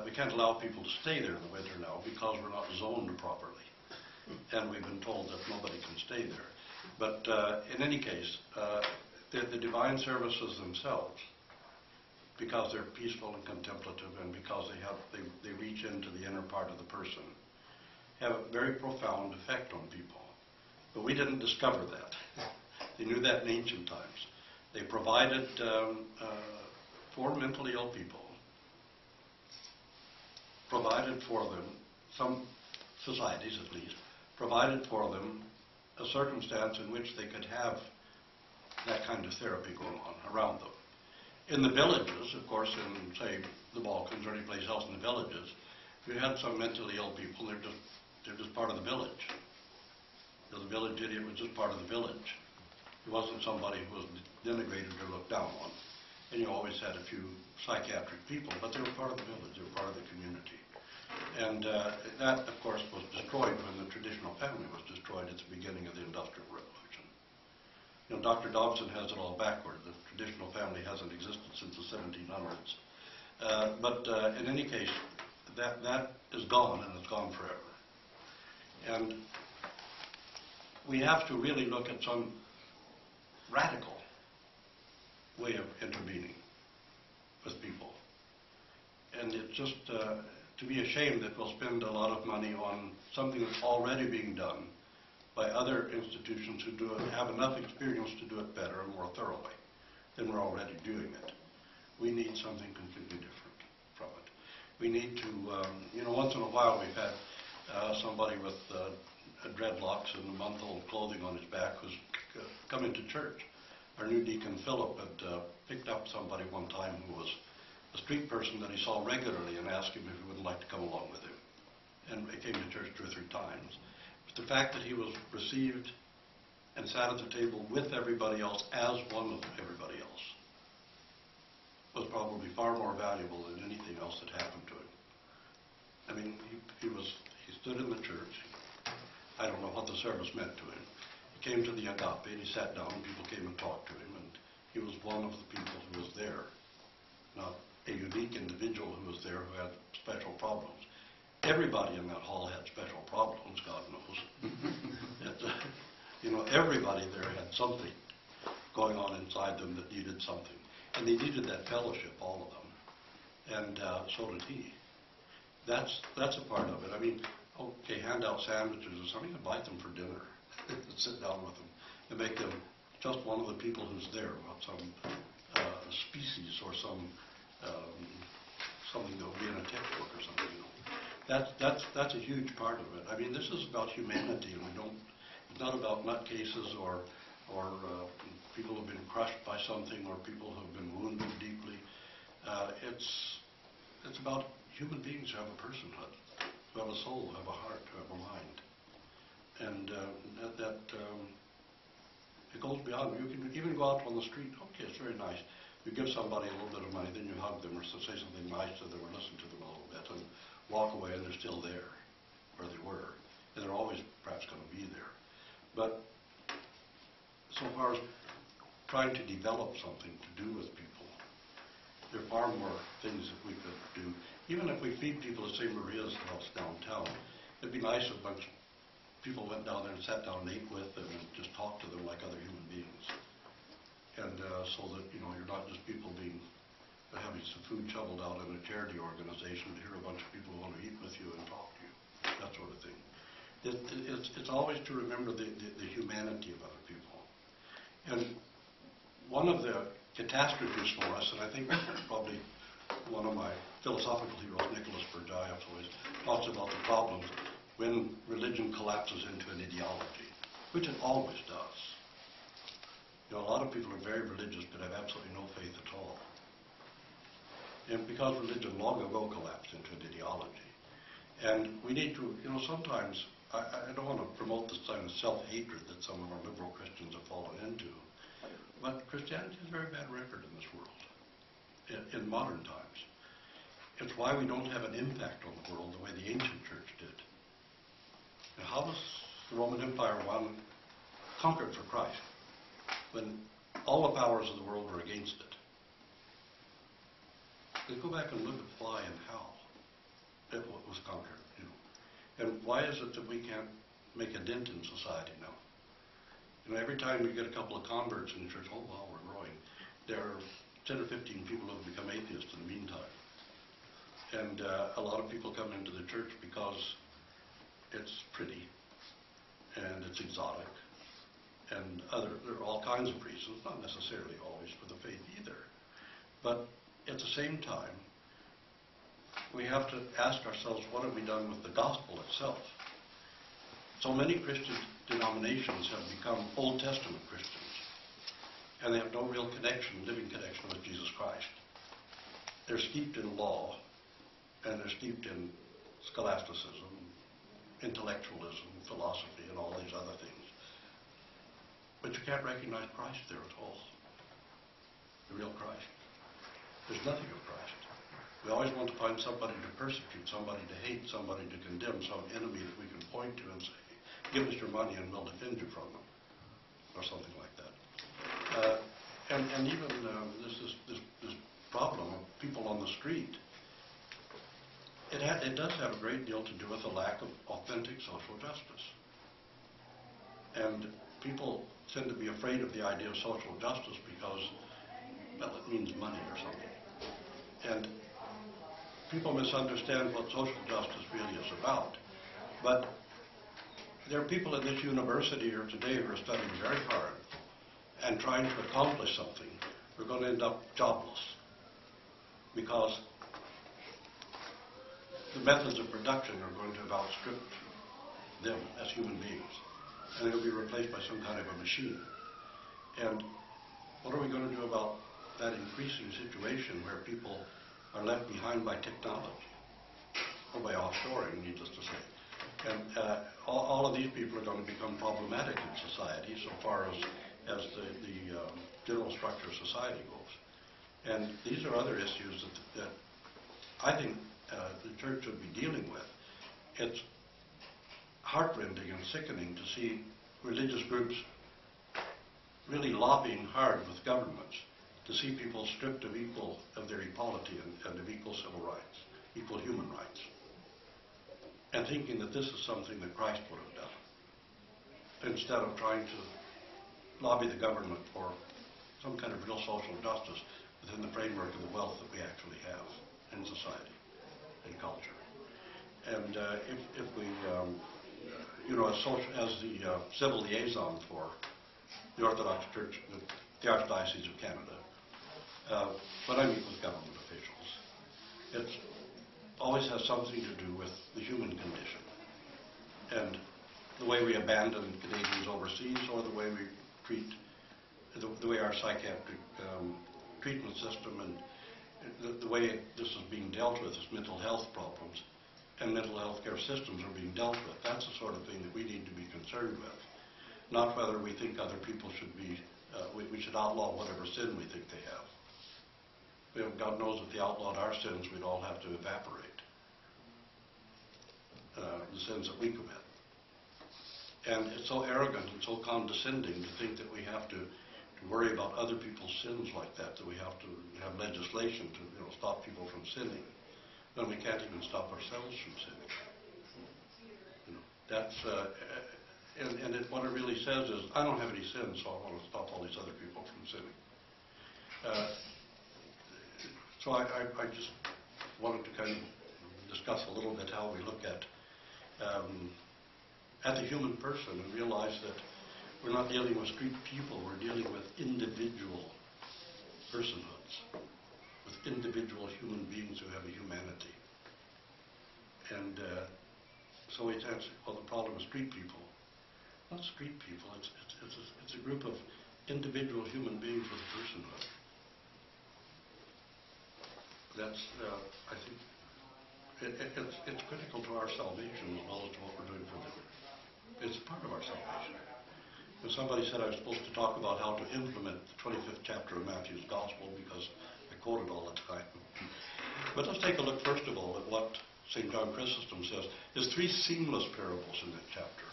we can't allow people to stay there in the winter now because we're not zoned properly. And we've been told that nobody can stay there. But in any case, the divine services themselves, because they're peaceful and contemplative and because they reach into the inner part of the person, have a very profound effect on people. But we didn't discover that. They knew that in ancient times. They provided for mentally ill people, provided for them, some societies at least, provided for them a circumstance in which they could have that kind of therapy going on around them. In the villages, of course, in, say, the Balkans or any place else in the villages, we had some mentally ill people. They're just part of the village. The village idiot was just part of the village. He wasn't somebody who was denigrated or looked down on. And you always had a few psychiatric people, but they were part of the village. They were part of the community. And that, of course, was destroyed when the traditional family was destroyed at the beginning of the Industrial Revolution. You know, Dr. Dobson has it all backward. The traditional family hasn't existed since the 1700s. But in any case, that is gone, and it's gone forever. And we have to really look at some radical way of intervening with people. And it's just to be ashamed that we'll spend a lot of money on something that's already being done by other institutions who have enough experience to do it better and more thoroughly than we're already doing it. We need something completely different from it. We need to, once in a while we've had somebody with dreadlocks and month-old clothing on his back who's come into church. Our new deacon Philip had picked up somebody one time who was a street person that he saw regularly and asked him if he wouldn't like to come along with him. And he came to church 2 or 3 times. But the fact that he was received and sat at the table with everybody else as one of everybody else was probably far more valuable than anything else that happened to him. I mean, he stood in the church. I don't know what the service meant to him. He came to the agape and he sat down and people came and talked to him, and he was one of the people who was there, not a unique individual who was there who had special problems. Everybody in that hall had special problems, God knows. Everybody there had something going on inside them that needed something. And they needed that fellowship, all of them. And so did he. That's a part of it. I mean, okay, hand out sandwiches or something, invite them for dinner. Sit down with them and make them just one of the people who's there, not some species or something that will be in a textbook or something. That's a huge part of it. I mean, this is about humanity, and it's not about nutcases or people who've been crushed by something or people who've been wounded deeply. It's about human beings who have a personhood, who have a soul, who have a heart, who have a mind. And it goes beyond. You can even go out on the street. Okay, it's very nice. You give somebody a little bit of money, then you hug them or say something nice to them or listen to them a little bit and walk away, and they're still there where they were. And they're always perhaps going to be there. But so far as trying to develop something to do with people, there are far more things that we could do. Even if we feed people at St. Maria's house downtown, it'd be nice if a bunch of people went down there and sat down and ate with them and just talked to them like other human beings. And so that, you're not just people having some food shoveled out in a charity organization to hear a bunch of people who want to eat with you and talk to you, that sort of thing. It's always to remember the humanity of other people. And one of the catastrophes for us, and I think probably one of my philosophical heroes, Nicholas Bergyaev, always talks about the problems when religion collapses into an ideology, which it always does. A lot of people are very religious but have absolutely no faith at all. And because religion long ago collapsed into an ideology. And we need to, sometimes, I don't want to promote this kind of self-hatred that some of our liberal Christians have fallen into, but Christianity has a very bad record in this world, in modern times. It's why we don't have an impact on the world the way the ancient church did. Now, how was the Roman Empire conquered for Christ when all the powers of the world were against it? Let's go back and look at why and how. was conquered. And why is it that we can't make a dent in society now? Every time we get a couple of converts in the church, oh wow, we're growing. There are 10 or 15 people who have become atheists in the meantime. And a lot of people come into the church because it's pretty and it's exotic, and there are all kinds of reasons, not necessarily always for the faith either. But at the same time, we have to ask ourselves, what have we done with the gospel itself? So many Christian denominations have become Old Testament Christians, and they have no real connection, living connection with Jesus Christ. They're steeped in law, and they're steeped in scholasticism, intellectualism, philosophy, and all these other things. But you can't recognize Christ there at all, the real Christ. There's nothing of Christ. We always want to find somebody to persecute, somebody to hate, somebody to condemn, some enemy that we can point to and say, give us your money and we'll defend you from them, or something like that. And even this problem of people on the street, it does have a great deal to do with a lack of authentic social justice. And people tend to be afraid of the idea of social justice because, well, it means money or something. And people misunderstand what social justice really is about. But there are people at this university here today who are studying very hard and trying to accomplish something who are going to end up jobless because the methods of production are going to have outstripped them as human beings, and they'll be replaced by some kind of a machine. And what are we going to do about that increasing situation where people are left behind by technology, or by offshoring, needless to say? And all of these people are going to become problematic in society so far as the general structure of society goes. And these are other issues that I think the church should be dealing with. It's heartrending and sickening to see religious groups really lobbying hard with governments to see people stripped of their equality and of equal civil rights, equal human rights, and thinking that this is something that Christ would have done, instead of trying to lobby the government for some kind of real social justice within the framework of the wealth that we actually have in society and culture. And if we, as the civil liaison for the Orthodox Church, the Archdiocese of Canada, when I meet with government officials, it always has something to do with the human condition and the way we abandon Canadians overseas, or the way we treat, the way our psychiatric treatment system and the way this is being dealt with as mental health problems and mental health care systems are being dealt with. That's the sort of thing that we need to be concerned with, not whether we think other people should be, we should outlaw whatever sin we think they have. God knows if they outlawed our sins, we'd all have to evaporate, the sins that we commit. And it's so arrogant and so condescending to think that we have to worry about other people's sins like that we have to have legislation to stop people from sinning, when we can't even stop ourselves from sinning. That's what it really says is, I don't have any sins, so I want to stop all these other people from sinning. So I just wanted to kind of discuss a little bit how we look at the human person and realize that we're not dealing with street people, we're dealing with individual personhoods, with individual human beings who have a humanity. And so we answer, well, the problem is street people. Not street people, it's a group of individual human beings with a personhood. That's, I think, it's critical to our salvation as well as to what we're doing for them. It's part of our salvation. And somebody said I was supposed to talk about how to implement the 25th chapter of Matthew's Gospel because I quote it all the time. But let's take a look first of all at what St. John Chrysostom says. There's three seamless parables in that chapter.